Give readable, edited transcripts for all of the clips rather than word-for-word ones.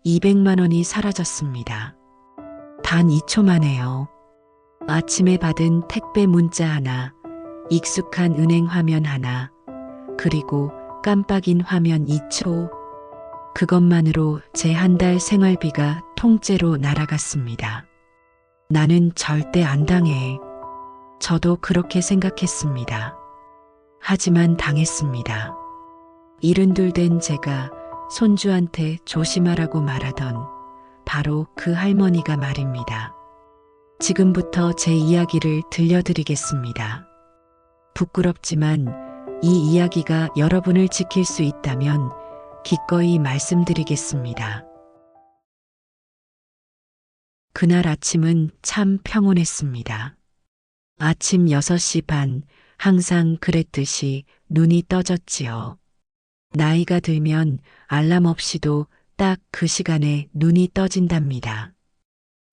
200만 원이 사라졌습니다. 단 2초 만에요. 아침에 받은 택배 문자 하나, 익숙한 은행 화면 하나, 그리고 깜빡인 화면 2초. 그것만으로 제 한 달 생활비가 통째로 날아갔습니다. 나는 절대 안 당해. 저도 그렇게 생각했습니다. 하지만 당했습니다. 72 된 제가 손주한테 조심하라고 말하던 바로 그 할머니가 말입니다. 지금부터 제 이야기를 들려드리겠습니다. 부끄럽지만 이 이야기가 여러분을 지킬 수 있다면 기꺼이 말씀드리겠습니다. 그날 아침은 참 평온했습니다. 아침 6시 반, 항상 그랬듯이 눈이 떠졌지요. 나이가 들면 알람 없이도 딱 그 시간에 눈이 떠진답니다.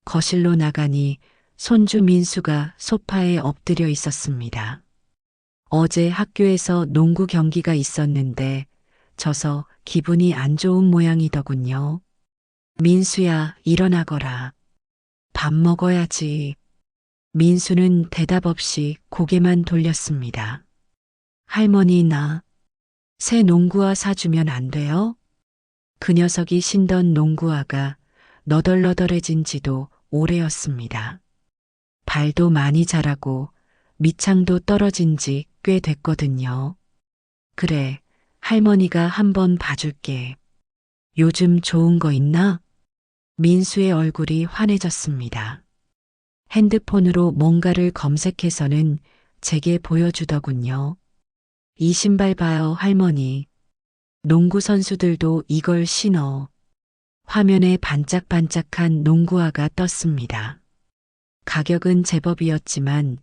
거실로 나가니 손주 민수가 소파에 엎드려 있었습니다. 어제 학교에서 농구 경기가 있었는데 져서 기분이 안 좋은 모양이더군요. 민수야, 일어나거라. 밥 먹어야지. 민수는 대답 없이 고개만 돌렸습니다. 할머니, 나 새 농구화 사주면 안 돼요? 그 녀석이 신던 농구화가 너덜너덜해진 지도 오래였습니다. 발도 많이 자라고 밑창도 떨어진 지 꽤 됐거든요. 그래, 할머니가 한번 봐줄게. 요즘 좋은 거 있나? 민수의 얼굴이 환해졌습니다. 핸드폰으로 뭔가를 검색해서는 제게 보여주더군요. 이 신발 봐요, 할머니. 농구 선수들도 이걸 신어. 화면에 반짝반짝한 농구화가 떴습니다. 가격은 제법이었지만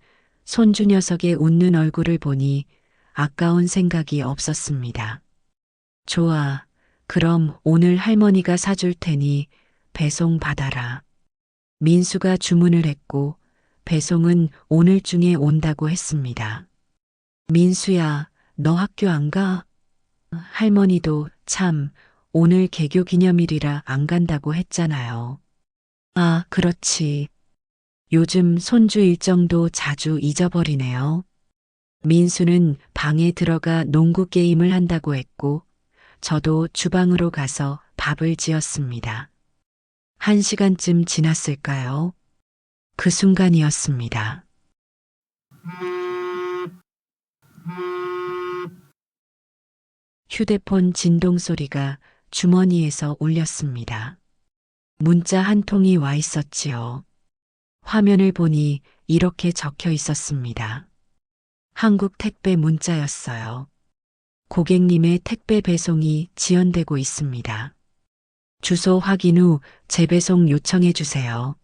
손주 녀석의 웃는 얼굴을 보니 아까운 생각이 없었습니다. 좋아. 그럼 오늘 할머니가 사줄 테니 배송 받아라. 민수가 주문을 했고 배송은 오늘 중에 온다고 했습니다. 민수야, 너 학교 안 가? 할머니도 참 오늘 개교 기념일이라 안 간다고 했잖아요. 아, 그렇지. 요즘 손주 일정도 자주 잊어버리네요. 민수는 방에 들어가 농구 게임을 한다고 했고 저도 주방으로 가서 밥을 지었습니다. 1시간쯤 지났을까요? 그 순간이었습니다. 휴대폰 진동 소리가 주머니에서 울렸습니다. 문자 한 통이 와 있었지요. 화면을 보니 이렇게 적혀 있었습니다. 한국 택배 문자였어요. 고객님의 택배 배송이 지연되고 있습니다. 주소 확인 후 재배송 요청해 주세요.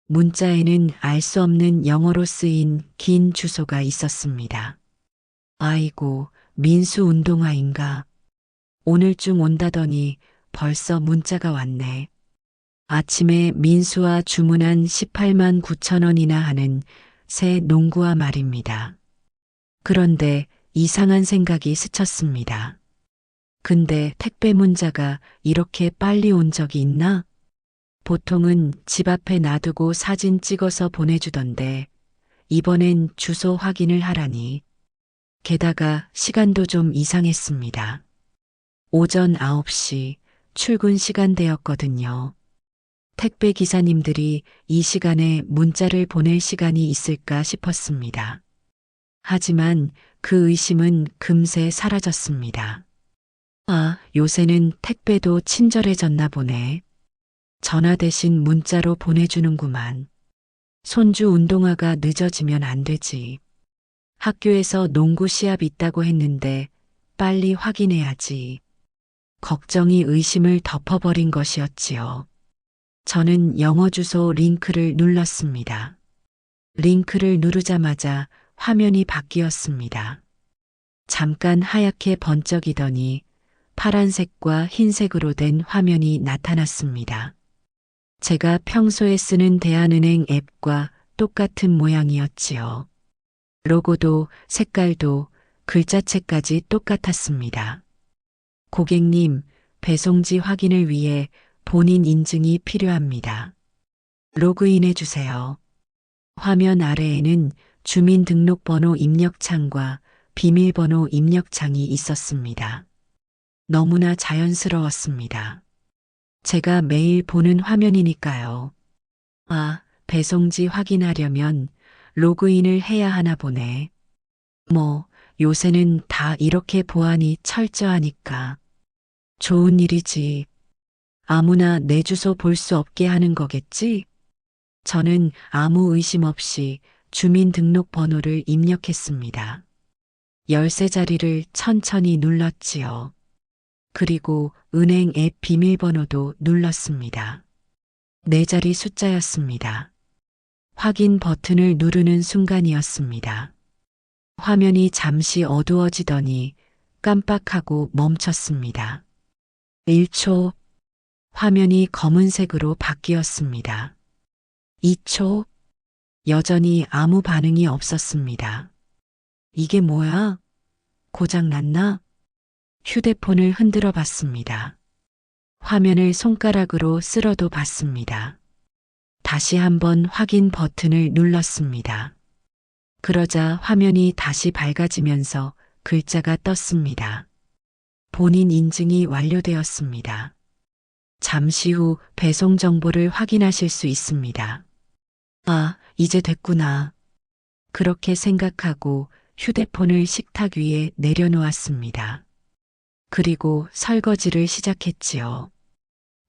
문자에는 알 수 없는 영어로 쓰인 긴 주소가 있었습니다. 아이고, 민수 운동화인가? 오늘쯤 온다더니 벌써 문자가 왔네. 아침에 민수와 주문한 18만 9천 원이나 하는 새 농구화 말입니다. 그런데 이상한 생각이 스쳤습니다. 근데 택배 문자가 이렇게 빨리 온 적이 있나? 보통은 집 앞에 놔두고 사진 찍어서 보내주던데 이번엔 주소 확인을 하라니. 게다가 시간도 좀 이상했습니다. 오전 9시 출근 시간대였거든요. 택배 기사님들이 이 시간에 문자를 보낼 시간이 있을까 싶었습니다. 하지만 그 의심은 금세 사라졌습니다. 아, 요새는 택배도 친절해졌나 보네. 전화 대신 문자로 보내주는구만. 손주 운동화가 늦어지면 안 되지. 학교에서 농구 시합 있다고 했는데 빨리 확인해야지. 걱정이 의심을 덮어버린 것이었지요. 저는 영어 주소 링크를 눌렀습니다. 링크를 누르자마자 화면이 바뀌었습니다. 잠깐 하얗게 번쩍이더니 파란색과 흰색으로 된 화면이 나타났습니다. 제가 평소에 쓰는 대한은행 앱과 똑같은 모양이었지요. 로고도 색깔도 글자체까지 똑같았습니다. 고객님, 배송지 확인을 위해 본인 인증이 필요합니다. 로그인해 주세요. 화면 아래에는 주민등록번호 입력창과 비밀번호 입력창이 있었습니다. 너무나 자연스러웠습니다. 제가 매일 보는 화면이니까요. 아, 배송지 확인하려면 로그인을 해야 하나 보네. 뭐, 요새는 다 이렇게 보안이 철저하니까. 좋은 일이지. 아무나 내 주소 볼 수 없게 하는 거겠지? 저는 아무 의심 없이 주민등록번호를 입력했습니다. 열쇠 자리를 천천히 눌렀지요. 그리고 은행 앱 비밀번호도 눌렀습니다. 네 자리 숫자였습니다. 확인 버튼을 누르는 순간이었습니다. 화면이 잠시 어두워지더니 깜빡하고 멈췄습니다. 1초, 화면이 검은색으로 바뀌었습니다. 2초, 여전히 아무 반응이 없었습니다. 이게 뭐야? 고장 났나? 휴대폰을 흔들어 봤습니다. 화면을 손가락으로 쓸어도 봤습니다. 다시 한번 확인 버튼을 눌렀습니다. 그러자 화면이 다시 밝아지면서 글자가 떴습니다. 본인 인증이 완료되었습니다. 잠시 후 배송 정보를 확인하실 수 있습니다. 아, 이제 됐구나. 그렇게 생각하고 휴대폰을 식탁 위에 내려놓았습니다. 그리고 설거지를 시작했지요.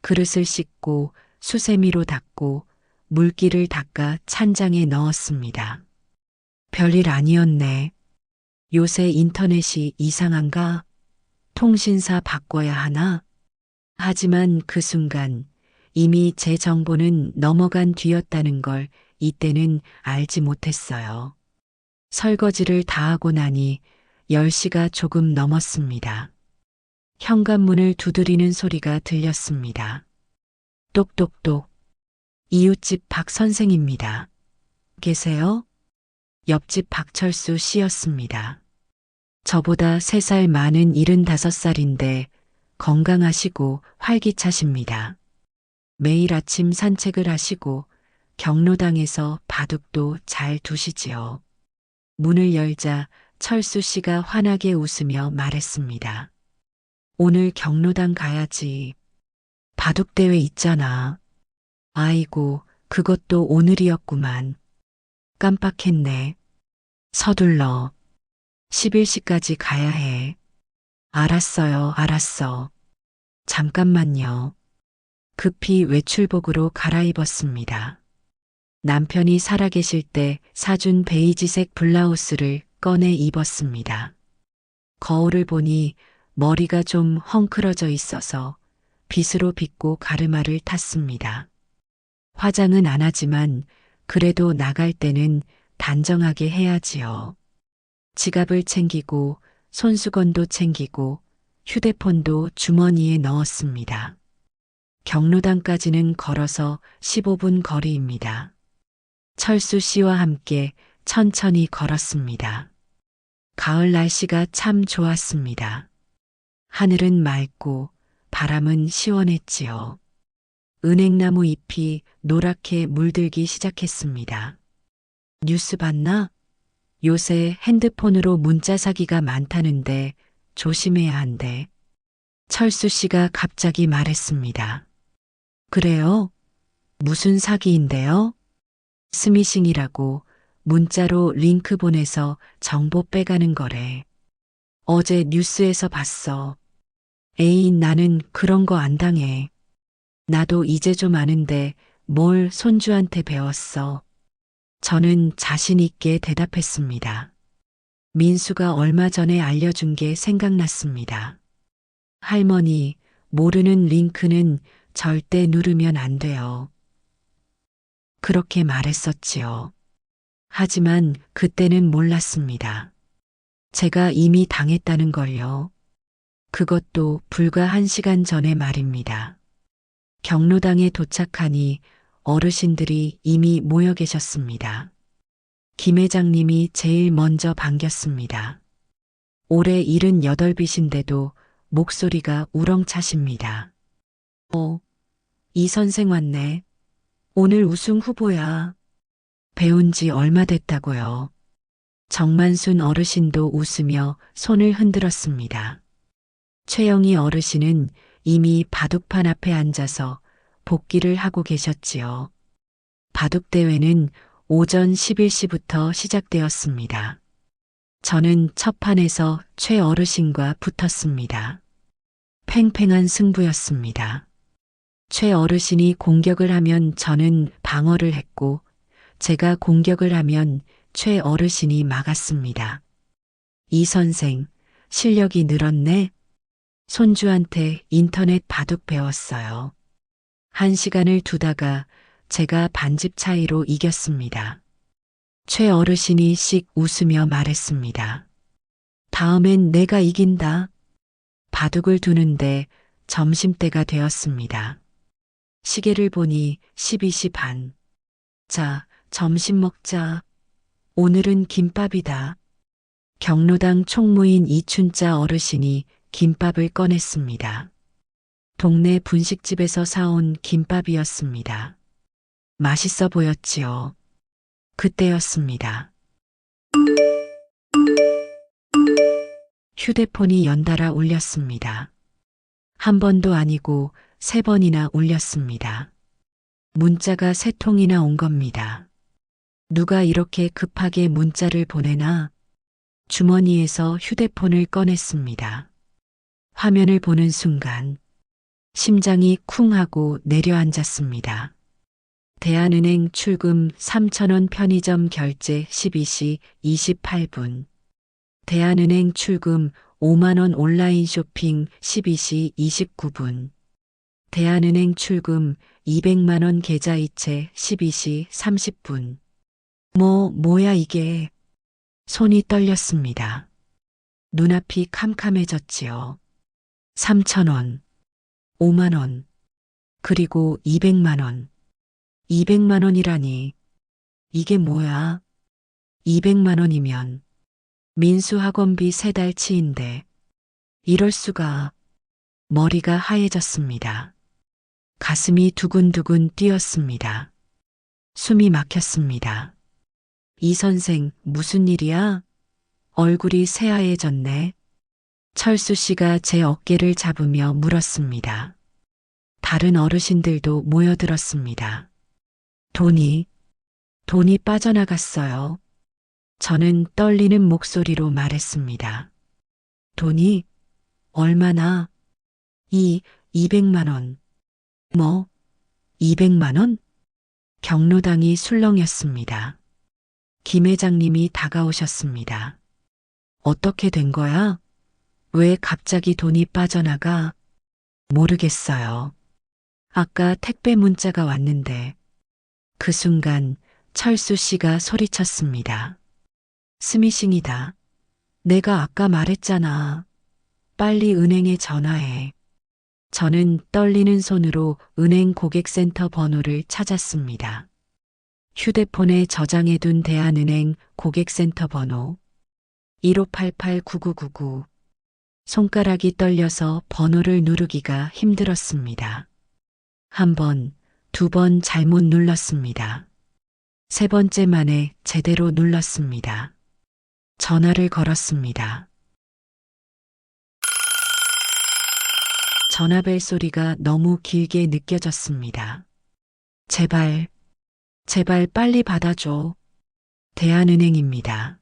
그릇을 씻고 수세미로 닦고 물기를 닦아 찬장에 넣었습니다. 별일 아니었네. 요새 인터넷이 이상한가? 통신사 바꿔야 하나? 하지만 그 순간 이미 제 정보는 넘어간 뒤였다는 걸 이때는 알지 못했어요. 설거지를 다 하고 나니 10시가 조금 넘었습니다. 현관문을 두드리는 소리가 들렸습니다. 똑똑똑. 이웃집 박 선생입니다. 계세요? 옆집 박철수 씨였습니다. 저보다 3살 많은 75살인데 건강하시고 활기차십니다. 매일 아침 산책을 하시고 경로당에서 바둑도 잘 두시지요. 문을 열자 철수 씨가 환하게 웃으며 말했습니다. 오늘 경로당 가야지. 바둑대회 있잖아. 아이고, 그것도 오늘이었구만. 깜빡했네. 서둘러. 11시까지 가야 해. 알았어요, 알았어. 잠깐만요. 급히 외출복으로 갈아입었습니다. 남편이 살아계실 때 사준 베이지색 블라우스를 꺼내 입었습니다. 거울을 보니 머리가 좀 헝클어져 있어서 빗으로 빗고 가르마를 탔습니다. 화장은 안 하지만 그래도 나갈 때는 단정하게 해야지요. 지갑을 챙기고 손수건도 챙기고 휴대폰도 주머니에 넣었습니다. 경로당까지는 걸어서 15분 거리입니다. 철수 씨와 함께 천천히 걸었습니다. 가을 날씨가 참 좋았습니다. 하늘은 맑고 바람은 시원했지요. 은행나무 잎이 노랗게 물들기 시작했습니다. 뉴스 봤나? 요새 핸드폰으로 문자 사기가 많다는데 조심해야 한대. 철수 씨가 갑자기 말했습니다. 그래요? 무슨 사기인데요? 스미싱이라고 문자로 링크 보내서 정보 빼가는 거래. 어제 뉴스에서 봤어. 에이, 나는 그런 거 안 당해. 나도 이제 좀 아는데 뭘 손주한테 배웠어. 저는 자신 있게 대답했습니다. 민수가 얼마 전에 알려준 게 생각났습니다. 할머니, 모르는 링크는 절대 누르면 안 돼요. 그렇게 말했었지요. 하지만 그때는 몰랐습니다. 제가 이미 당했다는 걸요. 그것도 불과 1시간 전의 말입니다. 경로당에 도착하니 어르신들이 이미 모여 계셨습니다. 김 회장님이 제일 먼저 반겼습니다. 올해 78이신데도 목소리가 우렁차십니다. 이 선생 왔네. 오늘 우승 후보야. 배운 지 얼마 됐다고요. 정만순 어르신도 웃으며 손을 흔들었습니다. 최영희 어르신은 이미 바둑판 앞에 앉아서 복기를 하고 계셨지요. 바둑대회는 오전 11시부터 시작되었습니다. 저는 첫 판에서 최 어르신과 붙었습니다. 팽팽한 승부였습니다. 최 어르신이 공격을 하면 저는 방어를 했고, 제가 공격을 하면 최 어르신이 막았습니다. 이 선생, 실력이 늘었네? 손주한테 인터넷 바둑 배웠어요. 1시간을 두다가 제가 반집 차이로 이겼습니다. 최 어르신이 씩 웃으며 말했습니다. 다음엔 내가 이긴다. 바둑을 두는데 점심때가 되었습니다. 시계를 보니 12시 반. 자, 점심 먹자. 오늘은 김밥이다. 경로당 총무인 이춘자 어르신이 김밥을 꺼냈습니다. 동네 분식집에서 사온 김밥이었습니다. 맛있어 보였지요. 그때였습니다. 휴대폰이 연달아 울렸습니다. 한 번도 아니고 3번이나 울렸습니다. 문자가 3통이나 온 겁니다. 누가 이렇게 급하게 문자를 보내나? 주머니에서 휴대폰을 꺼냈습니다. 화면을 보는 순간 심장이 쿵 하고 내려앉았습니다. 대한은행 출금 3,000원 편의점 결제 12시 28분. 대한은행 출금 5만원 온라인 쇼핑 12시 29분. 대한은행 출금 200만원 계좌이체 12시 30분. 뭐야 이게. 손이 떨렸습니다. 눈앞이 캄캄해졌지요. 3,000원, 5만원, 그리고 200만원. 200만원이라니. 이게 뭐야? 200만원이면 민수 학원비 3달치인데. 이럴 수가. 머리가 하얘졌습니다. 가슴이 두근두근 뛰었습니다. 숨이 막혔습니다. 이 선생, 무슨 일이야? 얼굴이 새하얘졌네. 철수 씨가 제 어깨를 잡으며 물었습니다. 다른 어르신들도 모여들었습니다. 돈이 빠져나갔어요. 저는 떨리는 목소리로 말했습니다. 돈이? 얼마나? 200만원. 뭐? 200만원? 경로당이 술렁였습니다. 김 회장님이 다가오셨습니다. 어떻게 된 거야? 왜 갑자기 돈이 빠져나가? 모르겠어요. 아까 택배 문자가 왔는데. 그 순간 철수 씨가 소리쳤습니다. 스미싱이다. 내가 아까 말했잖아. 빨리 은행에 전화해. 저는 떨리는 손으로 은행 고객센터 번호를 찾았습니다. 휴대폰에 저장해둔 대한은행 고객센터 번호 1588-9999. 손가락이 떨려서 번호를 누르기가 힘들었습니다. 1번, 2번 잘못 눌렀습니다. 3번째 만에 제대로 눌렀습니다. 전화를 걸었습니다. 전화벨 소리가 너무 길게 느껴졌습니다. 제발 빨리 받아줘. 대한은행입니다.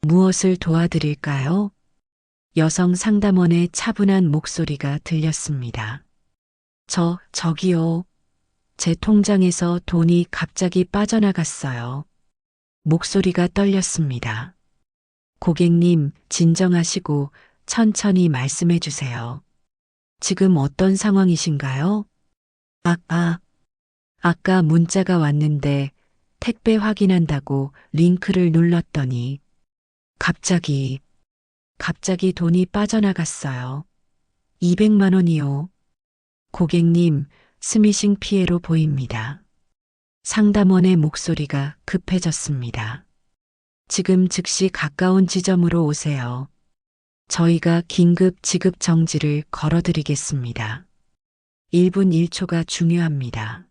무엇을 도와드릴까요? 여성 상담원의 차분한 목소리가 들렸습니다. 저기요. 제 통장에서 돈이 갑자기 빠져나갔어요. 목소리가 떨렸습니다. 고객님, 진정하시고 천천히 말씀해 주세요. 지금 어떤 상황이신가요? 아까 문자가 왔는데 택배 확인한다고 링크를 눌렀더니 갑자기 돈이 빠져나갔어요. 200만 원이요. 고객님, 스미싱 피해로 보입니다. 상담원의 목소리가 급해졌습니다. 지금 즉시 가까운 지점으로 오세요. 저희가 긴급 지급 정지를 걸어드리겠습니다. 1분 1초가 중요합니다.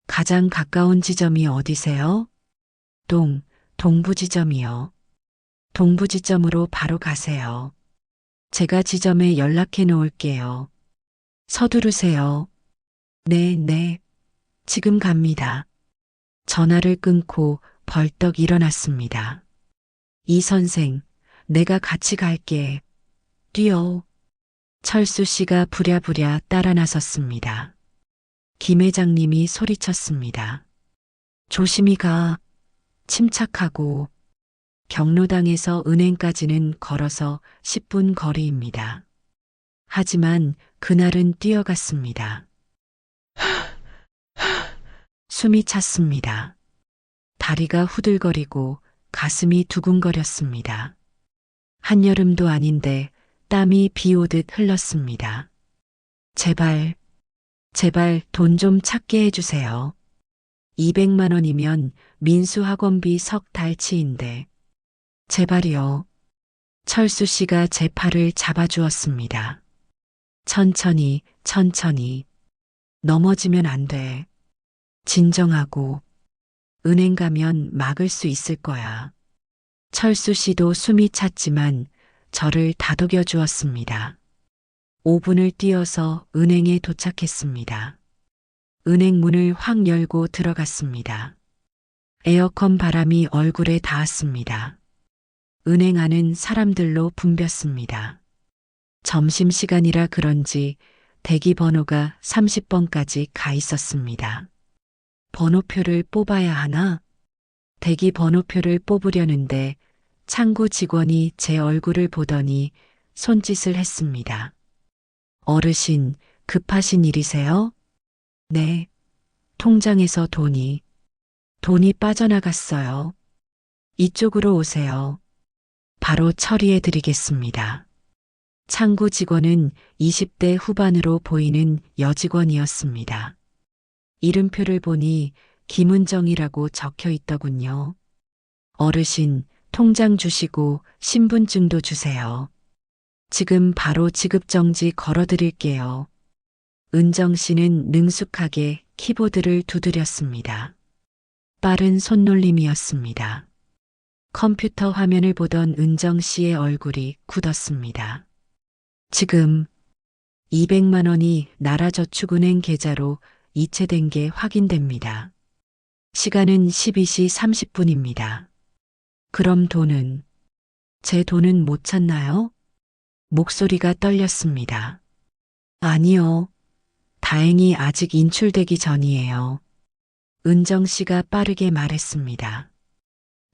가장 가까운 지점이 어디세요? 동부 지점이요. 동부 지점으로 바로 가세요. 제가 지점에 연락해 놓을게요. 서두르세요. 네. 지금 갑니다. 전화를 끊고 벌떡 일어났습니다. 이 선생, 내가 같이 갈게. 뛰어. 철수 씨가 부랴부랴 따라 나섰습니다. 김 회장님이 소리쳤습니다. 조심히 가. 침착하고. 경로당에서 은행까지는 걸어서 10분 거리입니다. 하지만 그날은 뛰어갔습니다. 숨이 찼습니다. 다리가 후들거리고 가슴이 두근거렸습니다. 한여름도 아닌데 땀이 비 오듯 흘렀습니다. 제발 돈 좀 찾게 해주세요. 200만 원이면 민수학원비 석 달치인데. 제발이요. 철수 씨가 제 팔을 잡아주었습니다. 천천히. 넘어지면 안 돼. 진정하고. 은행 가면 막을 수 있을 거야. 철수 씨도 숨이 찼지만 저를 다독여 주었습니다. 5분을 뛰어서 은행에 도착했습니다. 은행 문을 확 열고 들어갔습니다. 에어컨 바람이 얼굴에 닿았습니다. 은행 안은 사람들로 붐볐습니다. 점심시간이라 그런지 대기 번호가 30번까지 가 있었습니다. 번호표를 뽑아야 하나? 대기 번호표를 뽑으려는데 창구 직원이 제 얼굴을 보더니 손짓을 했습니다. 어르신, 급하신 일이세요? 네. 통장에서 돈이 빠져나갔어요. 이쪽으로 오세요. 바로 처리해 드리겠습니다. 창구 직원은 20대 후반으로 보이는 여직원이었습니다. 이름표를 보니 김은정이라고 적혀 있더군요. 어르신, 통장 주시고 신분증도 주세요. 지금 바로 지급정지 걸어드릴게요. 은정 씨는 능숙하게 키보드를 두드렸습니다. 빠른 손놀림이었습니다. 컴퓨터 화면을 보던 은정 씨의 얼굴이 굳었습니다. 지금 200만 원이 나라저축은행 계좌로 이체된 게 확인됩니다. 시간은 12시 30분입니다. 그럼 제 돈은 못 찾나요? 목소리가 떨렸습니다. 아니요. 다행히 아직 인출되기 전이에요. 은정 씨가 빠르게 말했습니다.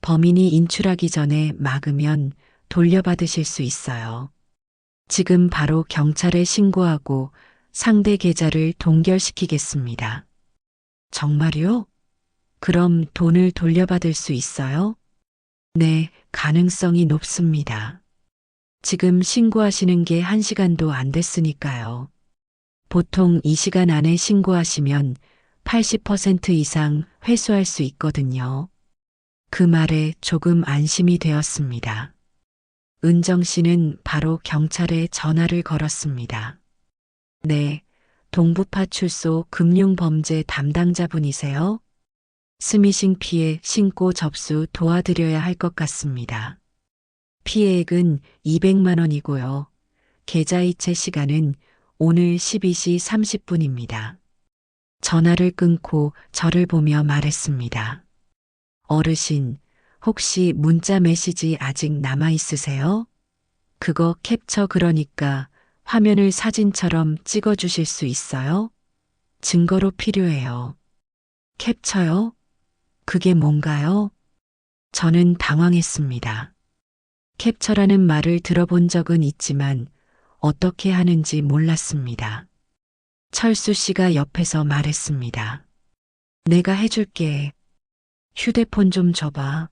범인이 인출하기 전에 막으면 돌려받으실 수 있어요. 지금 바로 경찰에 신고하고 상대 계좌를 동결시키겠습니다. 정말요? 그럼 돈을 돌려받을 수 있어요? 네, 가능성이 높습니다. 지금 신고하시는 게 1시간도 안 됐으니까요. 보통 이 시간 안에 신고하시면 80% 이상 회수할 수 있거든요. 그 말에 조금 안심이 되었습니다. 은정 씨는 바로 경찰에 전화를 걸었습니다. 네, 동부파출소 금융범죄 담당자분이세요? 스미싱 피해 신고 접수 도와드려야 할 것 같습니다. 피해액은 200만 원이고요. 계좌이체 시간은 오늘 12시 30분입니다. 전화를 끊고 저를 보며 말했습니다. 어르신, 혹시 문자 메시지 아직 남아 있으세요? 그거 캡처 그러니까 화면을 사진처럼 찍어 주실 수 있어요? 증거로 필요해요. 캡처요? 그게 뭔가요? 저는 당황했습니다. 캡처라는 말을 들어본 적은 있지만 어떻게 하는지 몰랐습니다. 철수 씨가 옆에서 말했습니다. 내가 해줄게. 휴대폰 좀 줘봐.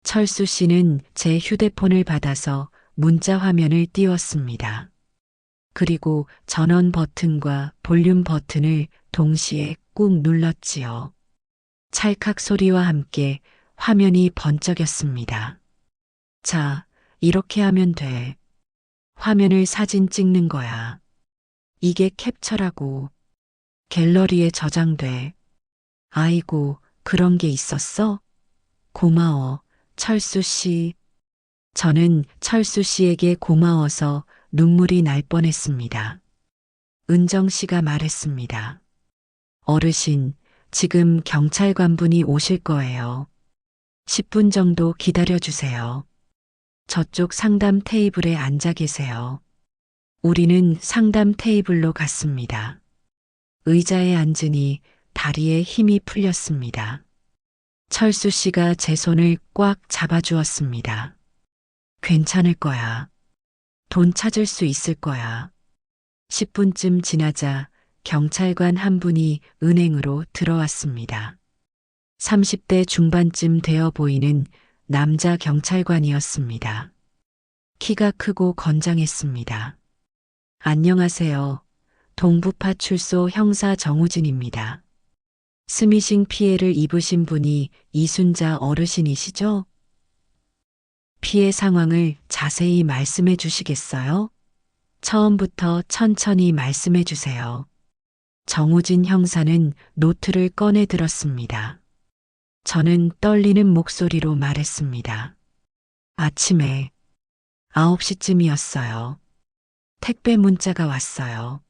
철수 씨는 제 휴대폰을 받아서 문자 화면을 띄웠습니다. 그리고 전원 버튼과 볼륨 버튼을 동시에 꾹 눌렀지요. 찰칵 소리와 함께 화면이 번쩍였습니다. 자, 이렇게 하면 돼. 화면을 사진 찍는 거야. 이게 캡처라고. 갤러리에 저장돼. 아이고, 그런 게 있었어? 고마워, 철수 씨. 저는 철수 씨에게 고마워서 눈물이 날 뻔했습니다. 은정 씨가 말했습니다. 어르신, 지금 경찰관분이 오실 거예요. 10분 정도 기다려 주세요. 저쪽 상담 테이블에 앉아 계세요. 우리는 상담 테이블로 갔습니다. 의자에 앉으니 다리에 힘이 풀렸습니다. 철수 씨가 제 손을 꽉 잡아주었습니다. 괜찮을 거야. 돈 찾을 수 있을 거야. 10분쯤 지나자 경찰관 한 분이 은행으로 들어왔습니다. 30대 중반쯤 되어 보이는 남자 경찰관이었습니다. 키가 크고 건장했습니다. 안녕하세요. 동부파출소 형사 정우진입니다. 스미싱 피해를 입으신 분이 이순자 어르신이시죠? 피해 상황을 자세히 말씀해 주시겠어요? 처음부터 천천히 말씀해 주세요. 정우진 형사는 노트를 꺼내 들었습니다. 저는 떨리는 목소리로 말했습니다. 아침에 9시쯤이었어요. 택배 문자가 왔어요.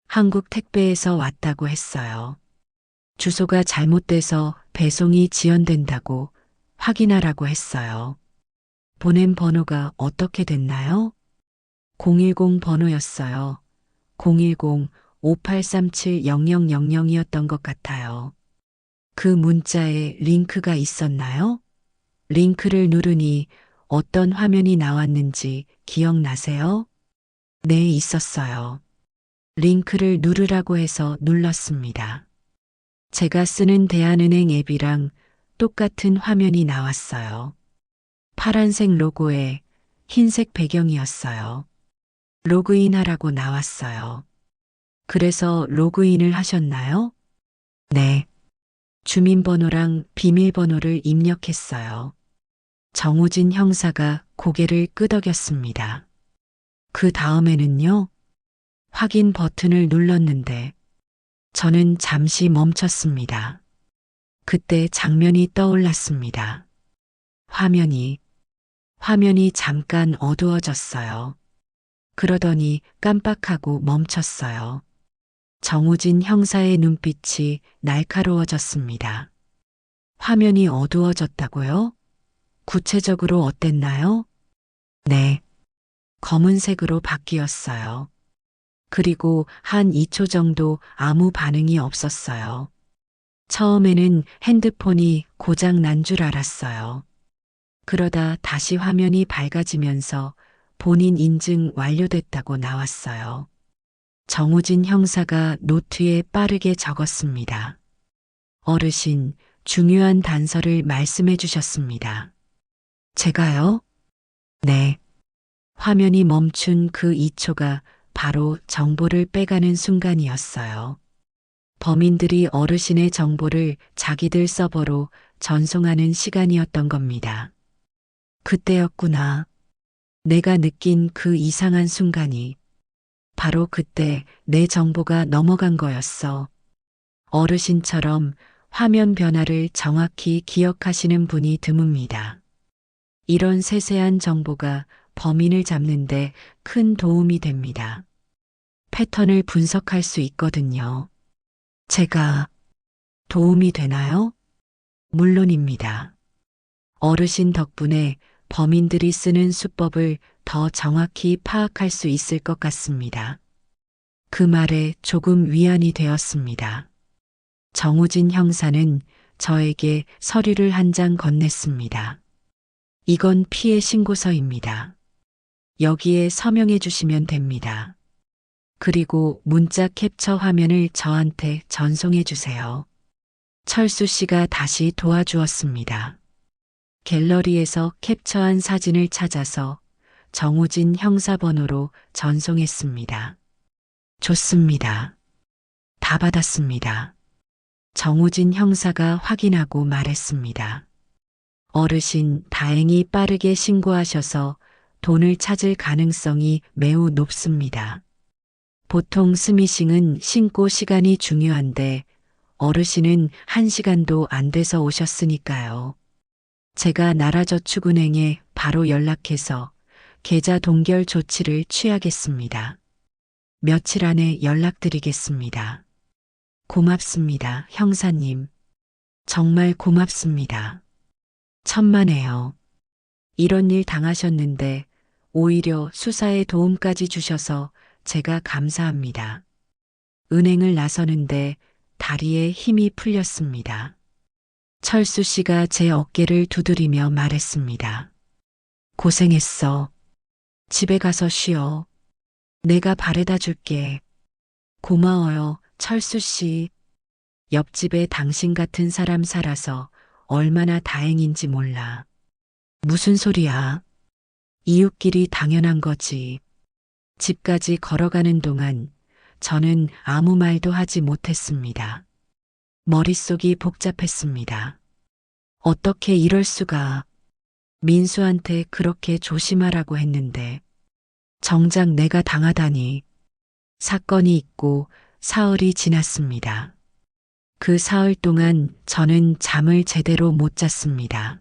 한국 택배에서 왔다고 했어요. 주소가 잘못돼서 배송이 지연된다고 확인하라고 했어요. 보낸 번호가 어떻게 됐나요? 010 번호였어요. 010-5837-0000이었던 것 같아요. 그 문자에 링크가 있었나요? 링크를 누르니 어떤 화면이 나왔는지 기억나세요? 네, 있었어요. 링크를 누르라고 해서 눌렀습니다. 제가 쓰는 대한은행 앱이랑 똑같은 화면이 나왔어요. 파란색 로고에 흰색 배경이었어요. 로그인하라고 나왔어요. 그래서 로그인을 하셨나요? 네. 주민번호랑 비밀번호를 입력했어요. 정우진 형사가 고개를 끄덕였습니다. 그 다음에는요? 확인 버튼을 눌렀는데 저는 잠시 멈췄습니다. 그때 장면이 떠올랐습니다. 화면이 잠깐 어두워졌어요. 그러더니 깜빡하고 멈췄어요. 정우진 형사의 눈빛이 날카로워졌습니다. 화면이 어두워졌다고요? 구체적으로 어땠나요? 네. 검은색으로 바뀌었어요. 그리고 한 2초 정도 아무 반응이 없었어요. 처음에는 핸드폰이 고장 난 줄 알았어요. 그러다 다시 화면이 밝아지면서 본인 인증 완료됐다고 나왔어요. 정우진 형사가 노트에 빠르게 적었습니다. 어르신, 중요한 단서를 말씀해 주셨습니다. 제가요? 네. 화면이 멈춘 그 2초가 바로 정보를 빼가는 순간이었어요. 범인들이 어르신의 정보를 자기들 서버로 전송하는 시간이었던 겁니다. 그때였구나. 내가 느낀 그 이상한 순간이 바로 그때 내 정보가 넘어간 거였어. 어르신처럼 화면 변화를 정확히 기억하시는 분이 드뭅니다. 이런 세세한 정보가 범인을 잡는데 큰 도움이 됩니다. 패턴을 분석할 수 있거든요. 제가 도움이 되나요? 물론입니다. 어르신 덕분에 범인들이 쓰는 수법을 더 정확히 파악할 수 있을 것 같습니다. 그 말에 조금 위안이 되었습니다. 정우진 형사는 저에게 서류를 한 장 건넸습니다. 이건 피해 신고서입니다. 여기에 서명해 주시면 됩니다. 그리고 문자 캡처 화면을 저한테 전송해 주세요. 철수 씨가 다시 도와주었습니다. 갤러리에서 캡처한 사진을 찾아서 정우진 형사 번호로 전송했습니다. 좋습니다. 다 받았습니다. 정우진 형사가 확인하고 말했습니다. 어르신, 다행히 빠르게 신고하셔서 돈을 찾을 가능성이 매우 높습니다. 보통 스미싱은 신고 시간이 중요한데 어르신은 1시간도 안 돼서 오셨으니까요. 제가 나라저축은행에 바로 연락해서 계좌 동결 조치를 취하겠습니다. 며칠 안에 연락드리겠습니다. 고맙습니다, 형사님. 정말 고맙습니다. 천만에요. 이런 일 당하셨는데 오히려 수사에 도움까지 주셔서 제가 감사합니다. 은행을 나서는데 다리에 힘이 풀렸습니다. 철수 씨가 제 어깨를 두드리며 말했습니다. 고생했어. 집에 가서 쉬어. 내가 바래다 줄게. 고마워요, 철수 씨. 옆집에 당신 같은 사람 살아서 얼마나 다행인지 몰라. 무슨 소리야? 이웃끼리 당연한 거지. 집까지 걸어가는 동안 저는 아무 말도 하지 못했습니다. 머릿속이 복잡했습니다. 어떻게 이럴 수가. 민수한테 그렇게 조심하라고 했는데 정작 내가 당하다니. 사건이 있고 사흘이 지났습니다. 그 사흘 동안 저는 잠을 제대로 못 잤습니다.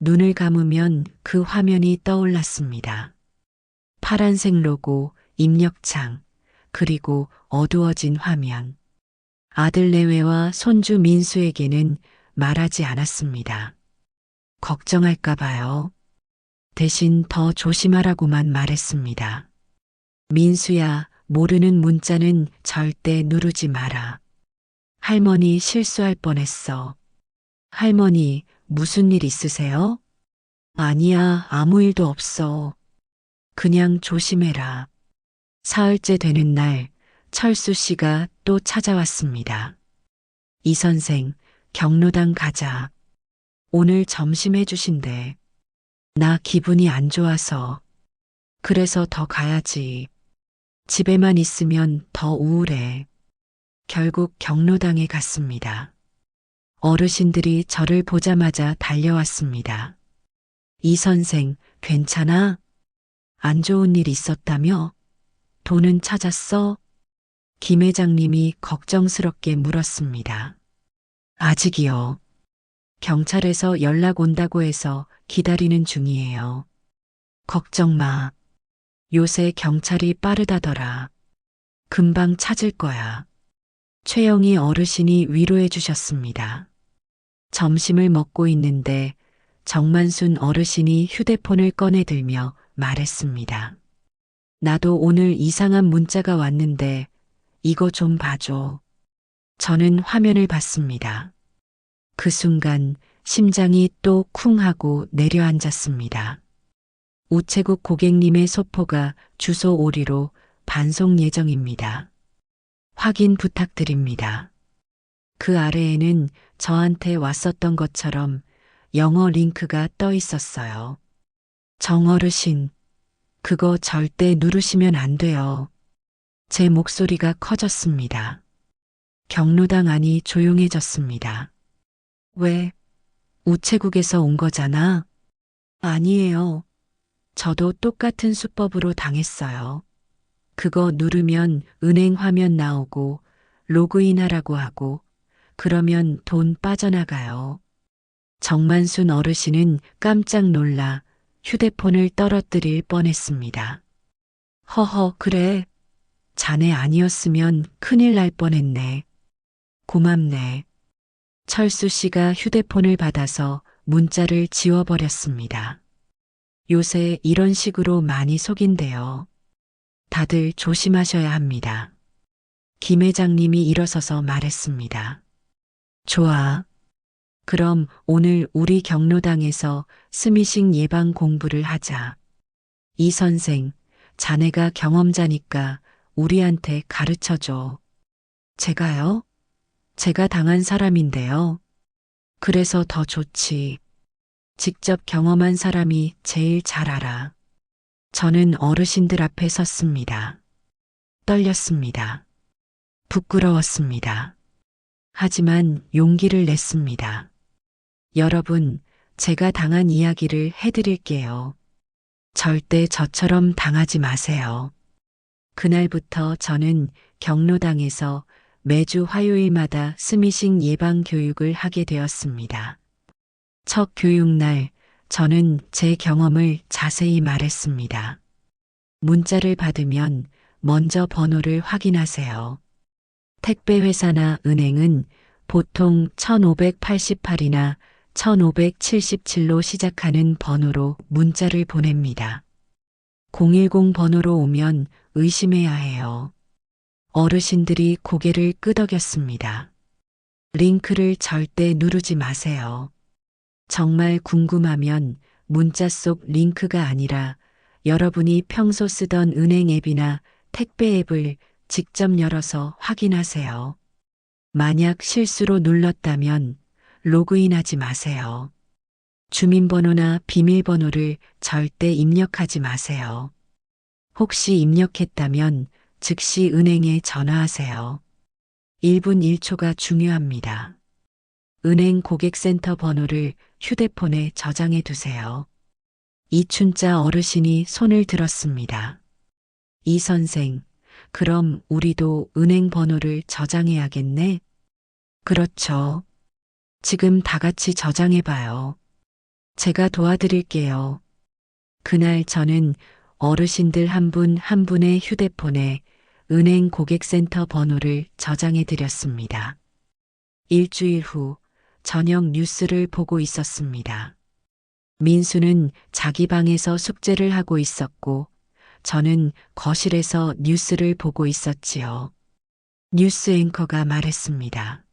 눈을 감으면 그 화면이 떠올랐습니다. 파란색 로고, 입력창, 그리고 어두워진 화면. 아들 내외와 손주 민수에게는 말하지 않았습니다. 걱정할까 봐요. 대신 더 조심하라고만 말했습니다. 민수야, 모르는 문자는 절대 누르지 마라. 할머니 실수할 뻔했어. 할머니, 무슨 일 있으세요? 아니야, 아무 일도 없어. 그냥 조심해라. 사흘째 되는 날, 철수 씨가 또 찾아왔습니다. 이 선생, 경로당 가자. 오늘 점심 해주신대. 나 기분이 안 좋아서. 그래서 더 가야지. 집에만 있으면 더 우울해. 결국 경로당에 갔습니다. 어르신들이 저를 보자마자 달려왔습니다. 이 선생, 괜찮아? 안 좋은 일 있었다며? 돈은 찾았어? 김 회장님이 걱정스럽게 물었습니다. 아직이요. 경찰에서 연락 온다고 해서 기다리는 중이에요. 걱정 마. 요새 경찰이 빠르다더라. 금방 찾을 거야. 최영희 어르신이 위로해 주셨습니다. 점심을 먹고 있는데 정만순 어르신이 휴대폰을 꺼내 들며 말했습니다. 나도 오늘 이상한 문자가 왔는데 이거 좀 봐줘. 저는 화면을 봤습니다. 그 순간 심장이 또 쿵 하고 내려앉았습니다. 우체국 고객님의 소포가 주소 오리로 반송 예정입니다. 확인 부탁드립니다. 그 아래에는 저한테 왔었던 것처럼 영어 링크가 떠 있었어요. 정어르신, 그거 절대 누르시면 안 돼요. 제 목소리가 커졌습니다. 경로당 안이 조용해졌습니다. 왜? 우체국에서 온 거잖아. 아니에요. 저도 똑같은 수법으로 당했어요. 그거 누르면 은행 화면 나오고 로그인하라고 하고 그러면 돈 빠져나가요. 정만순 어르신은 깜짝 놀라 휴대폰을 떨어뜨릴 뻔했습니다. 허허, 그래. 자네 아니었으면 큰일 날 뻔했네. 고맙네. 철수 씨가 휴대폰을 받아서 문자를 지워버렸습니다. 요새 이런 식으로 많이 속인대요. 다들 조심하셔야 합니다. 김 회장님이 일어서서 말했습니다. 좋아. 그럼 오늘 우리 경로당에서 스미싱 예방 공부를 하자. 이 선생, 자네가 경험자니까 우리한테 가르쳐줘. 제가요? 제가 당한 사람인데요. 그래서 더 좋지. 직접 경험한 사람이 제일 잘 알아. 저는 어르신들 앞에 섰습니다. 떨렸습니다. 부끄러웠습니다. 하지만 용기를 냈습니다. 여러분, 제가 당한 이야기를 해드릴게요. 절대 저처럼 당하지 마세요. 그날부터 저는 경로당에서 매주 화요일마다 스미싱 예방 교육을 하게 되었습니다. 첫 교육날 저는 제 경험을 자세히 말했습니다. 문자를 받으면 먼저 번호를 확인하세요. 택배 회사나 은행은 보통 1588이나 1577로 시작하는 번호로 문자를 보냅니다. 010 번호로 오면 의심해야 해요. 어르신들이 고개를 끄덕였습니다. 링크를 절대 누르지 마세요. 정말 궁금하면 문자 속 링크가 아니라 여러분이 평소 쓰던 은행 앱이나 택배 앱을 직접 열어서 확인하세요. 만약 실수로 눌렀다면 로그인하지 마세요. 주민번호나 비밀번호를 절대 입력하지 마세요. 혹시 입력했다면 즉시 은행에 전화하세요. 1분 1초가 중요합니다. 은행 고객센터 번호를 휴대폰에 저장해 두세요. 이춘자 어르신이 손을 들었습니다. 이 선생, 그럼 우리도 은행 번호를 저장해야겠네? 그렇죠. 지금 다 같이 저장해봐요. 제가 도와드릴게요. 그날 저는 어르신들 한 분 한 분의 휴대폰에 은행 고객센터 번호를 저장해 드렸습니다. 일주일 후 저녁 뉴스를 보고 있었습니다. 민수는 자기 방에서 숙제를 하고 있었고 저는 거실에서 뉴스를 보고 있었지요. 뉴스 앵커가 말했습니다.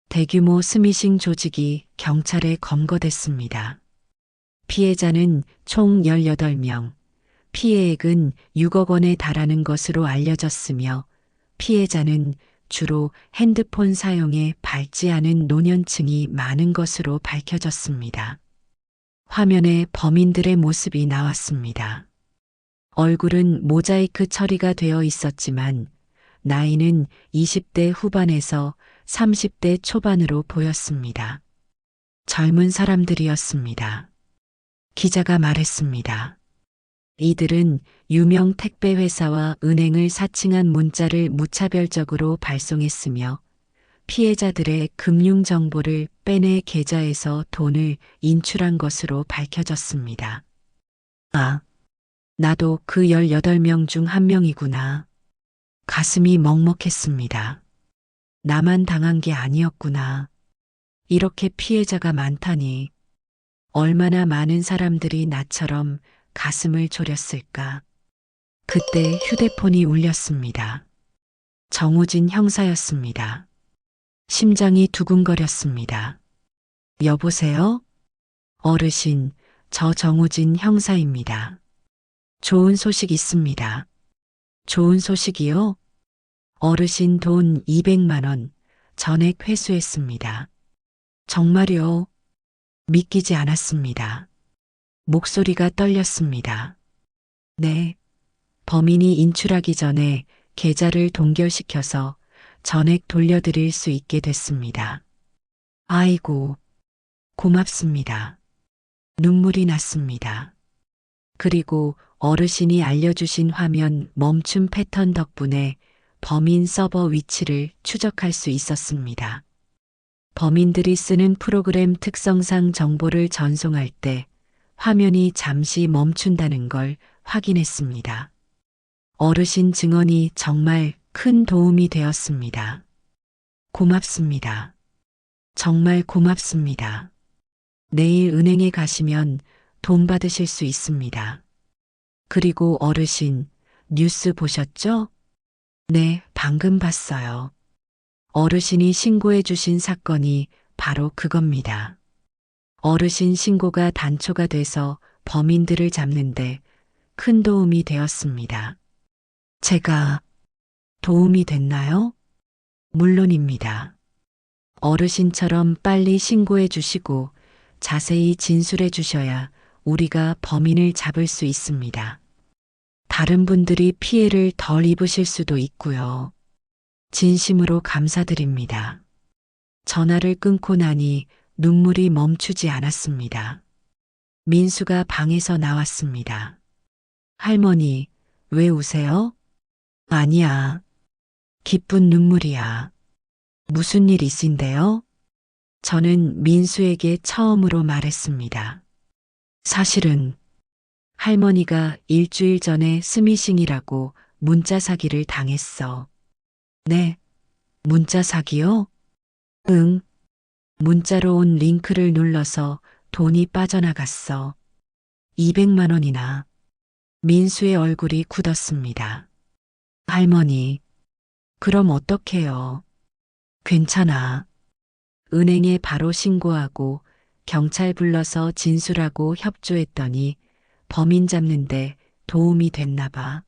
대규모 스미싱 조직이 경찰에 검거됐습니다. 피해자는 총 18명, 피해액은 6억 원에 달하는 것으로 알려졌으며 피해자는 주로 핸드폰 사용에 밝지 않은 노년층이 많은 것으로 밝혀졌습니다. 화면에 범인들의 모습이 나왔습니다. 얼굴은 모자이크 처리가 되어 있었지만 나이는 20대 후반에서 30대 초반으로 보였습니다. 젊은 사람들이었습니다. 기자가 말했습니다. 이들은 유명 택배 회사와 은행을 사칭한 문자를 무차별적으로 발송했으며 피해자들의 금융 정보를 빼내 계좌에서 돈을 인출한 것으로 밝혀졌습니다. 아, 나도 그 18명 중 한 명이구나. 가슴이 먹먹했습니다. 나만 당한 게 아니었구나. 이렇게 피해자가 많다니. 얼마나 많은 사람들이 나처럼 가슴을 졸였을까. 그때 휴대폰이 울렸습니다. 정우진 형사였습니다. 심장이 두근거렸습니다. 여보세요? 어르신, 저 정우진 형사입니다. 좋은 소식 있습니다. 좋은 소식이요? 어르신 돈 200만 원 전액 회수했습니다. 정말요? 믿기지 않았습니다. 목소리가 떨렸습니다. 네. 범인이 인출하기 전에 계좌를 동결시켜서 전액 돌려드릴 수 있게 됐습니다. 아이고, 고맙습니다. 눈물이 났습니다. 그리고 어르신이 알려주신 화면 멈춤 패턴 덕분에 범인 서버 위치를 추적할 수 있었습니다. 범인들이 쓰는 프로그램 특성상 정보를 전송할 때 화면이 잠시 멈춘다는 걸 확인했습니다. 어르신 증언이 정말 큰 도움이 되었습니다. 고맙습니다. 정말 고맙습니다. 내일 은행에 가시면 돈 받으실 수 있습니다. 그리고 어르신, 뉴스 보셨죠? 네, 방금 봤어요. 어르신이 신고해 주신 사건이 바로 그겁니다. 어르신 신고가 단초가 돼서 범인들을 잡는데 큰 도움이 되었습니다. 제가 도움이 됐나요? 물론입니다. 어르신처럼 빨리 신고해 주시고 자세히 진술해 주셔야 우리가 범인을 잡을 수 있습니다. 다른 분들이 피해를 덜 입으실 수도 있고요. 진심으로 감사드립니다. 전화를 끊고 나니 눈물이 멈추지 않았습니다. 민수가 방에서 나왔습니다. 할머니, 왜 우세요? 아니야. 기쁜 눈물이야. 무슨 일 있으신데요? 저는 민수에게 처음으로 말했습니다. 사실은 할머니가 일주일 전에 스미싱이라고 문자 사기를 당했어. 네, 문자 사기요? 응, 문자로 온 링크를 눌러서 돈이 빠져나갔어. 200만 원이나. 민수의 얼굴이 굳었습니다. 할머니, 그럼 어떡해요? 괜찮아. 은행에 바로 신고하고 경찰 불러서 진술하고 협조했더니 범인 잡는데 도움이 됐나 봐.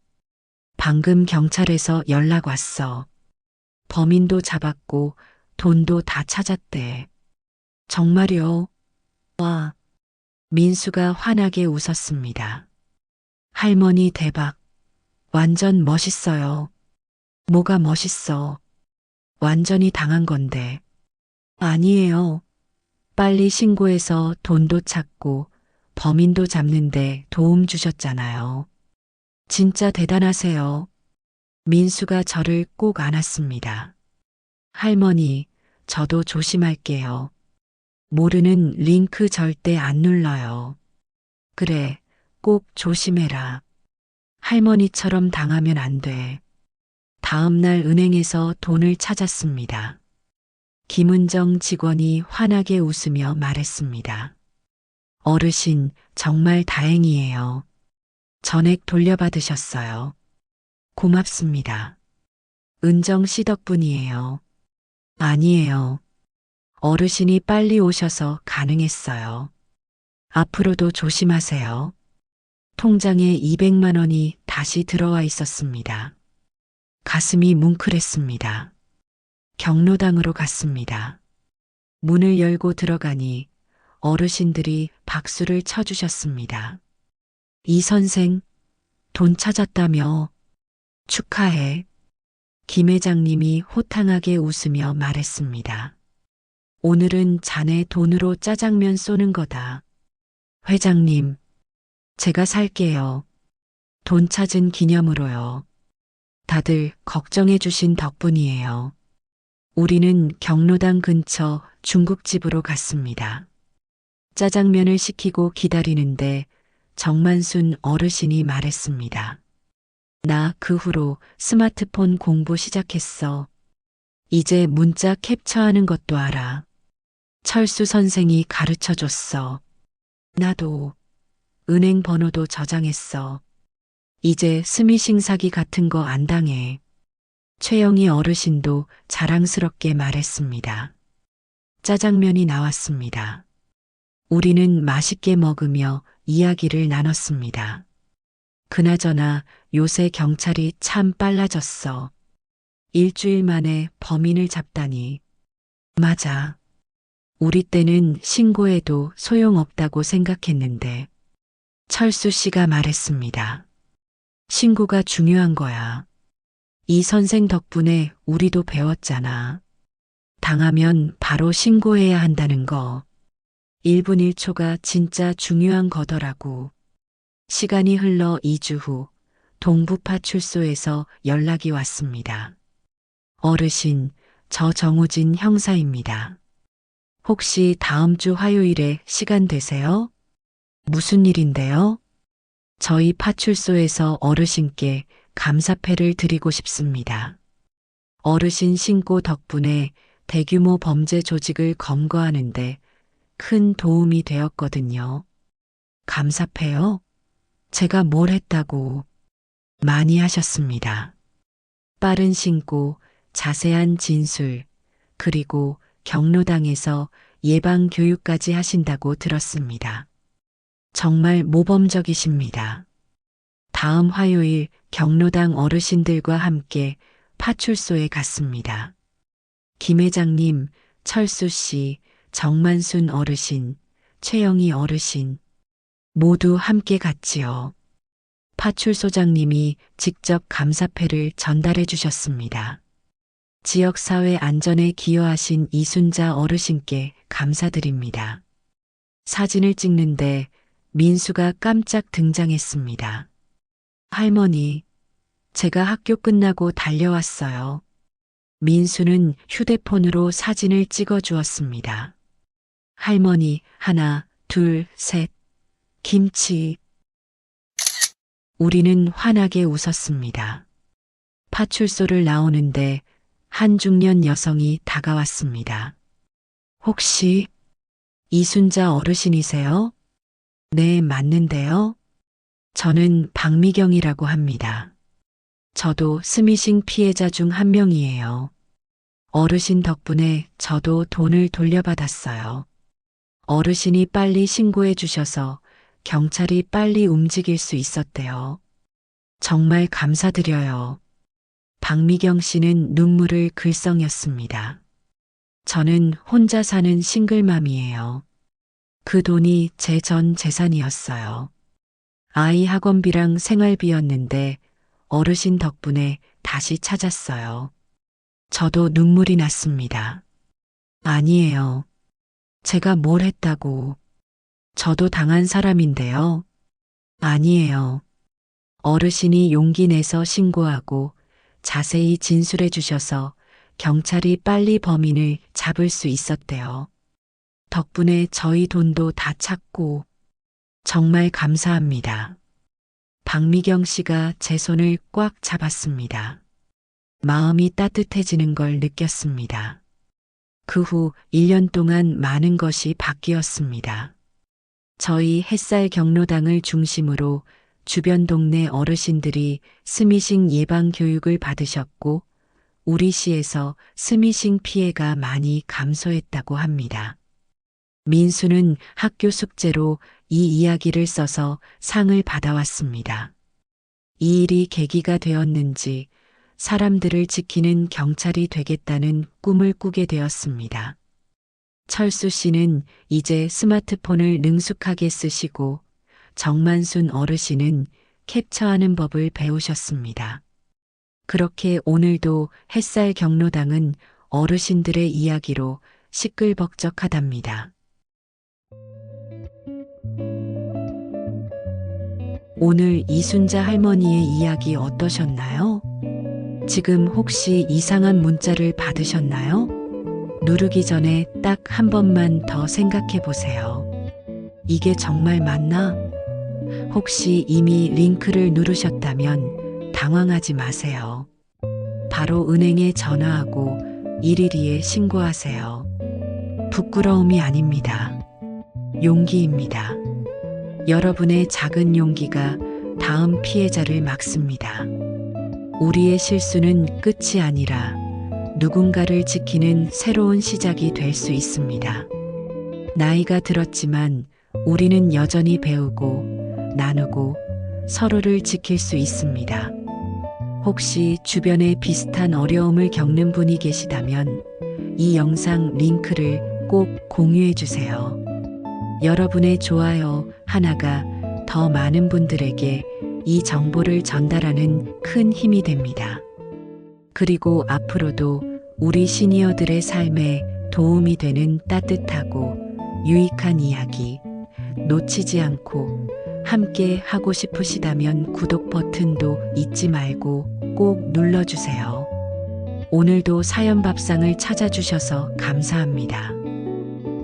방금 경찰에서 연락 왔어. 범인도 잡았고 돈도 다 찾았대. 정말요? 와, 민수가 환하게 웃었습니다. 할머니 대박. 완전 멋있어요. 뭐가 멋있어. 완전히 당한 건데. 아니에요. 빨리 신고해서 돈도 찾고 범인도 잡는데 도움 주셨잖아요. 진짜 대단하세요. 민수가 저를 꼭 안았습니다. 할머니, 저도 조심할게요. 모르는 링크 절대 안 눌러요. 그래, 꼭 조심해라. 할머니처럼 당하면 안 돼. 다음 날 은행에서 돈을 찾았습니다. 김은정 직원이 환하게 웃으며 말했습니다. 어르신, 정말 다행이에요. 전액 돌려받으셨어요. 고맙습니다. 은정 씨 덕분이에요. 아니에요. 어르신이 빨리 오셔서 가능했어요. 앞으로도 조심하세요. 통장에 200만 원이 다시 들어와 있었습니다. 가슴이 뭉클했습니다. 경로당으로 갔습니다. 문을 열고 들어가니 어르신들이 박수를 쳐주셨습니다. 이 선생, 돈 찾았다며. 축하해. 김 회장님이 호탕하게 웃으며 말했습니다. 오늘은 자네 돈으로 짜장면 쏘는 거다. 회장님, 제가 살게요. 돈 찾은 기념으로요. 다들 걱정해 주신 덕분이에요. 우리는 경로당 근처 중국집으로 갔습니다. 짜장면을 시키고 기다리는데 정만순 어르신이 말했습니다. 나 그 후로 스마트폰 공부 시작했어. 이제 문자 캡처하는 것도 알아. 철수 선생이 가르쳐 줬어. 나도 은행 번호도 저장했어. 이제 스미싱 사기 같은 거 안 당해. 최영희 어르신도 자랑스럽게 말했습니다. 짜장면이 나왔습니다. 우리는 맛있게 먹으며 이야기를 나눴습니다. 그나저나 요새 경찰이 참 빨라졌어. 일주일 만에 범인을 잡다니. 맞아. 우리 때는 신고해도 소용없다고 생각했는데. 철수 씨가 말했습니다. 신고가 중요한 거야. 이 선생 덕분에 우리도 배웠잖아. 당하면 바로 신고해야 한다는 거. 1분 1초가 진짜 중요한 거더라고. 시간이 흘러 2주 후 동부파출소에서 연락이 왔습니다. 어르신, 저 정우진 형사입니다. 혹시 다음 주 화요일에 시간 되세요? 무슨 일인데요? 저희 파출소에서 어르신께 감사패를 드리고 싶습니다. 어르신 신고 덕분에 대규모 범죄 조직을 검거하는데 큰 도움이 되었거든요. 감사패요? 제가 뭘 했다고. 많이 하셨습니다. 빠른 신고, 자세한 진술, 그리고 경로당에서 예방 교육까지 하신다고 들었습니다. 정말 모범적이십니다. 다음 화요일 경로당 어르신들과 함께 파출소에 갔습니다. 김 회장님, 철수 씨, 정만순 어르신, 최영희 어르신, 모두 함께 갔지요. 파출소장님이 직접 감사패를 전달해 주셨습니다. 지역사회 안전에 기여하신 이순자 어르신께 감사드립니다. 사진을 찍는데 민수가 깜짝 등장했습니다. 할머니, 제가 학교 끝나고 달려왔어요. 민수는 휴대폰으로 사진을 찍어 주었습니다. 할머니, 하나, 둘, 셋, 김치. 우리는 환하게 웃었습니다. 파출소를 나오는데 한 중년 여성이 다가왔습니다. 혹시 이순자 어르신이세요? 네, 맞는데요. 저는 박미경이라고 합니다. 저도 스미싱 피해자 중 한 명이에요. 어르신 덕분에 저도 돈을 돌려받았어요. 어르신이 빨리 신고해 주셔서 경찰이 빨리 움직일 수 있었대요. 정말 감사드려요. 박미경 씨는 눈물을 글썽였습니다. 저는 혼자 사는 싱글맘이에요. 그 돈이 제 전 재산이었어요. 아이 학원비랑 생활비였는데 어르신 덕분에 다시 찾았어요. 저도 눈물이 났습니다. 아니에요. 제가 뭘 했다고. 저도 당한 사람인데요. 아니에요. 어르신이 용기 내서 신고하고 자세히 진술해 주셔서 경찰이 빨리 범인을 잡을 수 있었대요. 덕분에 저희 돈도 다 찾고 정말 감사합니다. 박미경 씨가 제 손을 꽉 잡았습니다. 마음이 따뜻해지는 걸 느꼈습니다. 그 후 1년 동안 많은 것이 바뀌었습니다. 저희 햇살 경로당을 중심으로 주변 동네 어르신들이 스미싱 예방 교육을 받으셨고 우리 시에서 스미싱 피해가 많이 감소했다고 합니다. 민수는 학교 숙제로 이 이야기를 써서 상을 받아왔습니다. 이 일이 계기가 되었는지 사람들을 지키는 경찰이 되겠다는 꿈을 꾸게 되었습니다. 철수 씨는 이제 스마트폰을 능숙하게 쓰시고 정만순 어르신은 캡처하는 법을 배우셨습니다. 그렇게 오늘도 햇살 경로당은 어르신들의 이야기로 시끌벅적하답니다. 오늘 이순자 할머니의 이야기 어떠셨나요? 지금 혹시 이상한 문자를 받으셨나요? 누르기 전에 딱 한 번만 더 생각해 보세요. 이게 정말 맞나? 혹시 이미 링크를 누르셨다면 당황하지 마세요. 바로 은행에 전화하고 112에 신고하세요. 부끄러움이 아닙니다. 용기입니다. 여러분의 작은 용기가 다음 피해자를 막습니다. 우리의 실수는 끝이 아니라 누군가를 지키는 새로운 시작이 될 수 있습니다. 나이가 들었지만 우리는 여전히 배우고 나누고 서로를 지킬 수 있습니다. 혹시 주변에 비슷한 어려움을 겪는 분이 계시다면 이 영상 링크를 꼭 공유해 주세요. 여러분의 좋아요 하나가 더 많은 분들에게 이 정보를 전달하는 큰 힘이 됩니다. 그리고 앞으로도 우리 시니어들의 삶에 도움이 되는 따뜻하고 유익한 이야기 놓치지 않고 함께 하고 싶으시다면 구독 버튼도 잊지 말고 꼭 눌러주세요. 오늘도 사연밥상을 찾아주셔서 감사합니다.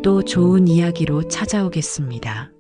또 좋은 이야기로 찾아오겠습니다.